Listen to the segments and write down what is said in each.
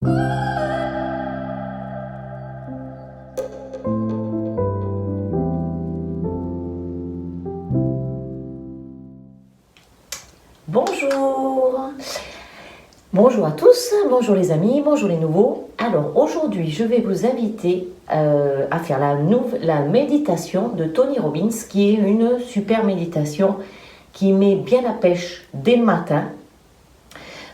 Bonjour, bonjour à tous, bonjour les amis, bonjour les nouveaux. Alors aujourd'hui je vais vous inviter à faire la méditation de Tony Robbins, qui est une super méditation qui met bien la pêche dès le matin.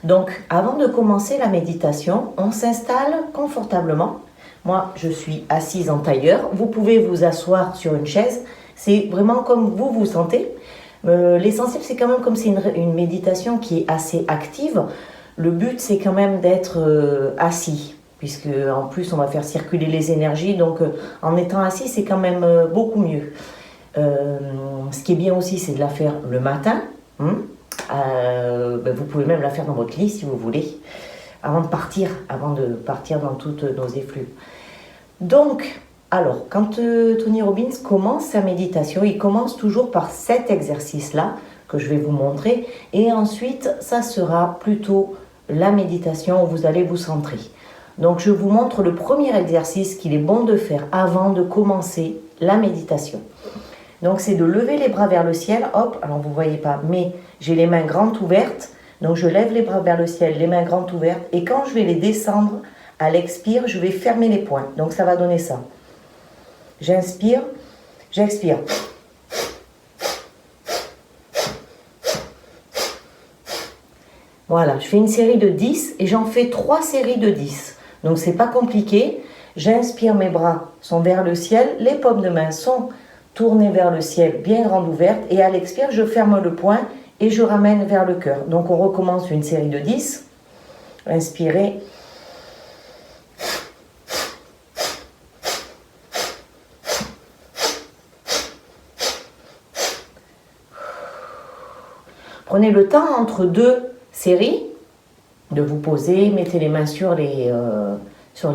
Donc avant de commencer la méditation, on s'installe confortablement. Moi je suis assise en tailleur, vous pouvez vous asseoir sur une chaise, c'est vraiment comme vous vous sentez. L'essentiel, c'est quand même, comme c'est une méditation qui est assez active, le but c'est quand même d'être assis, puisque en plus on va faire circuler les énergies, donc en étant assis c'est quand même beaucoup mieux. Ce qui est bien aussi, c'est de la faire le matin. Vous pouvez même la faire dans votre lit si vous voulez, avant de partir dans toutes nos effluves. Donc, alors, quand Tony Robbins commence sa méditation, il commence toujours par cet exercice-là que je vais vous montrer, et ensuite, ça sera plutôt la méditation où vous allez vous centrer. Donc, je vous montre le premier exercice qu'il est bon de faire avant de commencer la méditation. Donc, c'est de lever les bras vers le ciel. Hop, alors vous ne voyez pas, mais j'ai les mains grandes ouvertes. Donc, je lève les bras vers le ciel, les mains grandes ouvertes, et quand je vais les descendre, à l'expire, je vais fermer les poings. Donc, ça va donner ça. J'inspire, j'expire. Voilà, je fais une série de 10 et j'en fais 3 séries de 10. Donc c'est pas compliqué. J'inspire, mes bras sont vers le ciel, les paumes de main sont tournées vers le ciel, bien grandes ouvertes. Et à l'expire, je ferme le poing et je ramène vers le cœur. Donc on recommence une série de 10. Inspirez. Prenez le temps entre deux séries de vous poser, mettez les mains sur les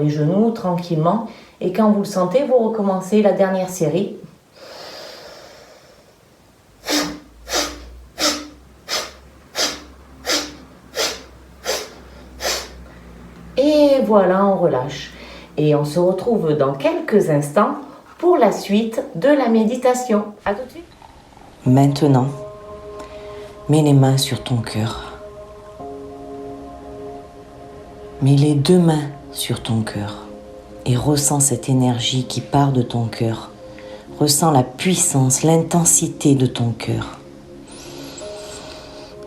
genoux tranquillement, et quand vous le sentez, vous recommencez la dernière série. Et voilà, on relâche. Et on se retrouve dans quelques instants pour la suite de la méditation. À tout de suite. Maintenant, mets les mains sur ton cœur. Mets les 2 mains sur ton cœur et ressens cette énergie qui part de ton cœur. Ressens la puissance, l'intensité de ton cœur.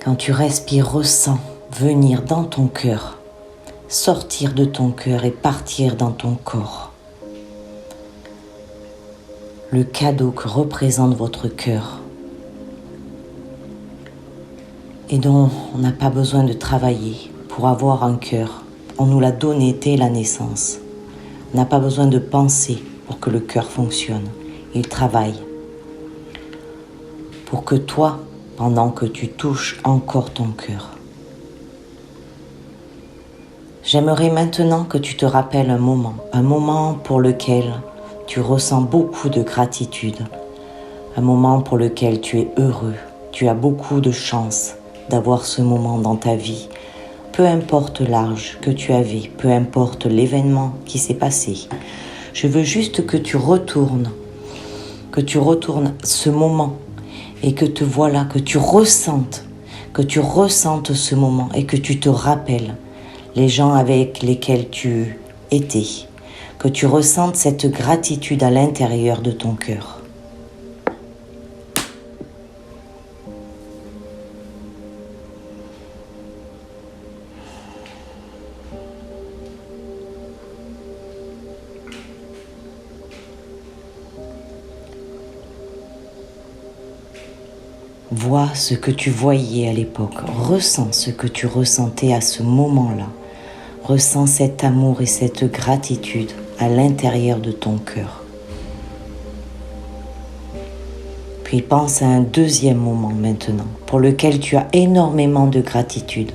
Quand tu respires, ressens venir dans ton cœur, sortir de ton cœur et partir dans ton corps. Le cadeau que représente votre cœur, et dont on n'a pas besoin de travailler pour avoir un cœur. On nous l'a donné dès la naissance. On n'a pas besoin de penser pour que le cœur fonctionne. Il travaille pour que toi, pendant que tu touches encore ton cœur. J'aimerais maintenant que tu te rappelles un moment pour lequel tu ressens beaucoup de gratitude, un moment pour lequel tu es heureux, tu as beaucoup de chance d'avoir ce moment dans ta vie. Peu importe l'âge que tu avais, peu importe l'événement qui s'est passé. Je veux juste que tu retournes ce moment et que tu ressentes ce moment et que tu te rappelles les gens avec lesquels tu étais, que tu ressentes cette gratitude à l'intérieur de ton cœur. Vois ce que tu voyais à l'époque, ressens ce que tu ressentais à ce moment-là. Ressens cet amour et cette gratitude à l'intérieur de ton cœur. Puis pense à un deuxième moment maintenant, pour lequel tu as énormément de gratitude.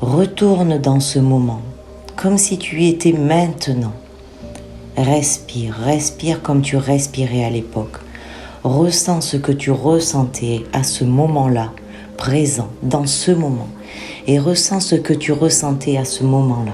Retourne dans ce moment, comme si tu y étais maintenant. Respire comme tu respirais à l'époque. Ressens ce que tu ressentais à ce moment-là, présent, dans ce moment. Et ressens ce que tu ressentais à ce moment-là.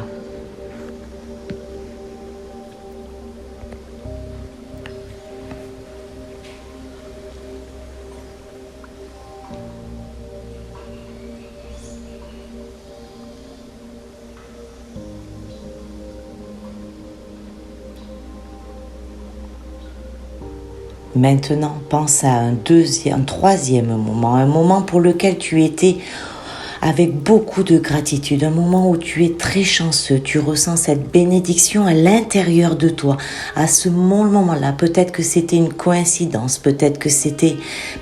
Maintenant, pense à un troisième moment, un moment pour lequel tu étais avec beaucoup de gratitude, un moment où tu es très chanceux, tu ressens cette bénédiction à l'intérieur de toi. À ce moment-là, peut-être que c'était une coïncidence, peut-être que c'était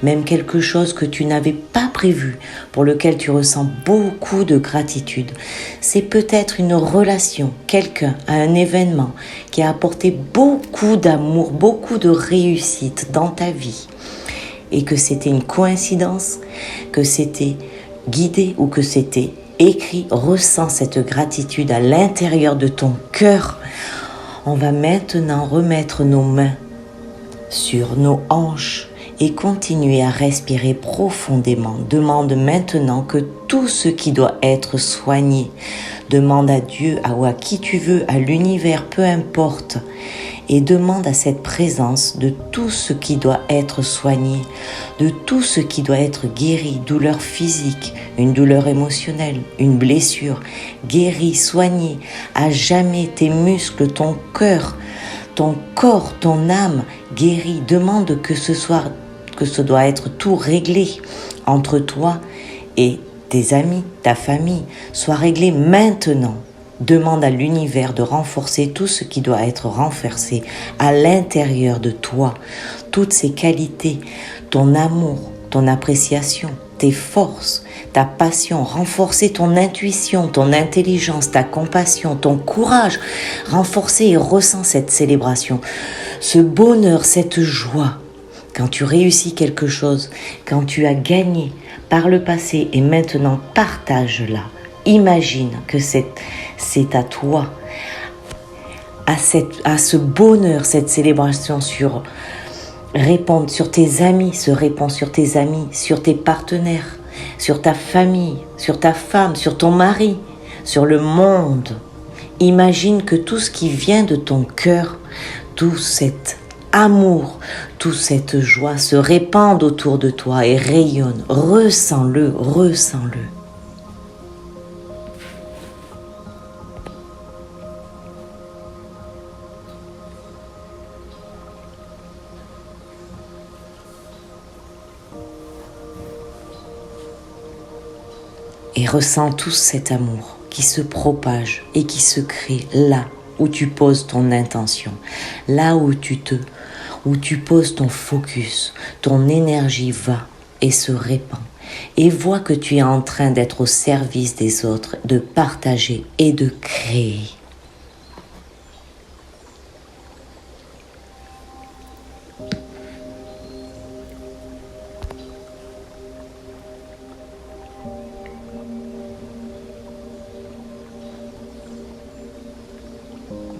même quelque chose que tu n'avais pas prévu, pour lequel tu ressens beaucoup de gratitude. C'est peut-être une relation, quelqu'un, un événement qui a apporté beaucoup d'amour, beaucoup de réussite dans ta vie. Et que c'était une coïncidence, que c'était guidé ou que c'était écrit, ressens cette gratitude à l'intérieur de ton cœur. On va maintenant remettre nos mains sur nos hanches et continuer à respirer profondément. Demande maintenant que tout ce qui doit être soigné, demande à Dieu, ou à qui tu veux, à l'univers, peu importe, et demande à cette présence de tout ce qui doit être soigné, de tout ce qui doit être guéri, douleur physique, une douleur émotionnelle, une blessure, guéri, soigné, à jamais tes muscles, ton cœur, ton corps, ton âme, guéri. Demande que ce doit être tout réglé entre toi et tes amis, ta famille, soit réglé maintenant. Demande à l'univers de renforcer tout ce qui doit être renforcé à l'intérieur de toi. Toutes ces qualités, ton amour, ton appréciation, tes forces, ta passion, renforcer ton intuition, ton intelligence, ta compassion, ton courage. Renforcer et ressens cette célébration, ce bonheur, cette joie. Quand tu réussis quelque chose, quand tu as gagné par le passé et maintenant partage-la. Imagine que c'est à toi, à ce bonheur, cette célébration répond sur tes amis, se répand sur tes amis, sur tes partenaires, sur ta famille, sur ta femme, sur ton mari, sur le monde. Imagine que tout ce qui vient de ton cœur, tout cet amour, toute cette joie se répandent autour de toi et rayonne. Ressens-le, ressens-le. Et ressens tout cet amour qui se propage et qui se crée là où tu poses ton intention, là où tu poses ton focus, ton énergie va et se répand. Et vois que tu es en train d'être au service des autres, de partager et de créer.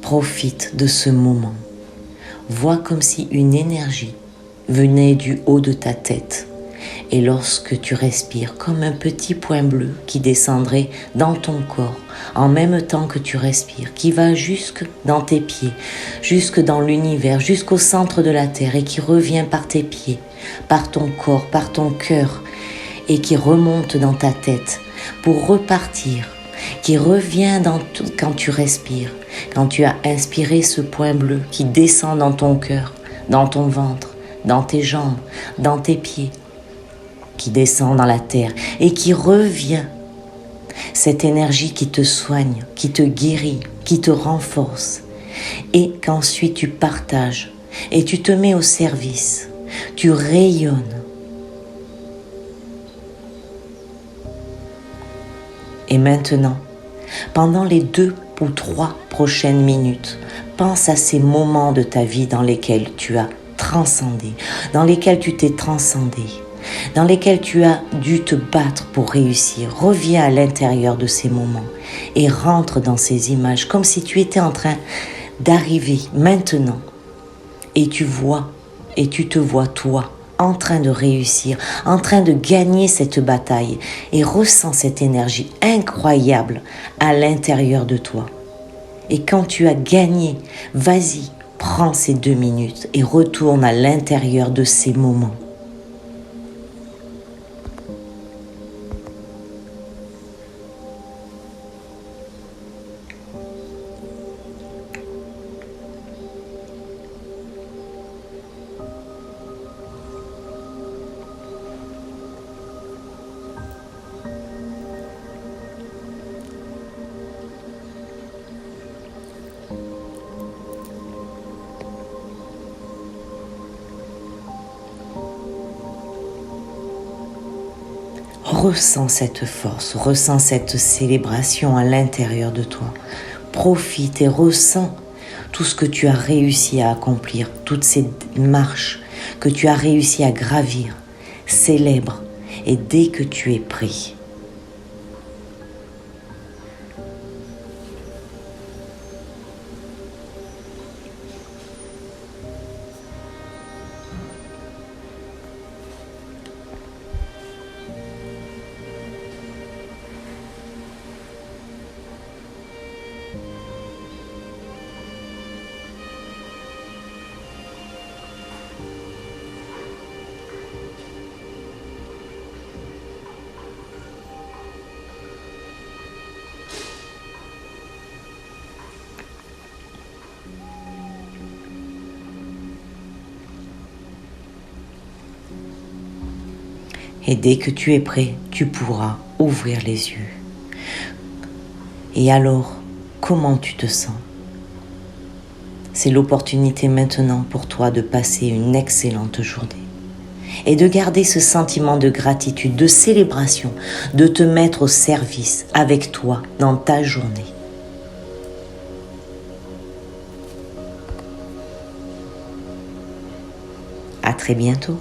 Profite de ce moment. Vois comme si une énergie venait du haut de ta tête. Et lorsque tu respires, comme un petit point bleu qui descendrait dans ton corps, en même temps que tu respires, qui va jusque dans tes pieds, jusque dans l'univers, jusqu'au centre de la terre et qui revient par tes pieds, par ton corps, par ton cœur et qui remonte dans ta tête pour repartir, qui revient quand tu respires, quand tu as inspiré ce point bleu qui descend dans ton cœur, dans ton ventre, dans tes jambes, dans tes pieds, qui descend dans la terre et qui revient. Cette énergie qui te soigne, qui te guérit, qui te renforce. Et qu'ensuite tu partages et tu te mets au service. Tu rayonnes. Et maintenant, pendant les 2 ou 3 prochaines minutes, pense à ces moments de ta vie dans lesquels tu as transcendé, dans lesquels tu t'es transcendé, dans lesquels tu as dû te battre pour réussir. Reviens à l'intérieur de ces moments et rentre dans ces images comme si tu étais en train d'arriver maintenant. Et tu te vois toi en train de réussir, en train de gagner cette bataille et ressens cette énergie incroyable à l'intérieur de toi. Et quand tu as gagné, vas-y, prends ces 2 minutes et retourne à l'intérieur de ces moments. Ressens cette force, ressens cette célébration à l'intérieur de toi. Profite et ressens tout ce que tu as réussi à accomplir, toutes ces marches que tu as réussi à gravir. Célèbre et dès que tu es prêt, et dès que tu es prêt, tu pourras ouvrir les yeux. Et alors, comment tu te sens? C'est l'opportunité maintenant pour toi de passer une excellente journée et de garder ce sentiment de gratitude, de célébration, de te mettre au service avec toi dans ta journée. À très bientôt.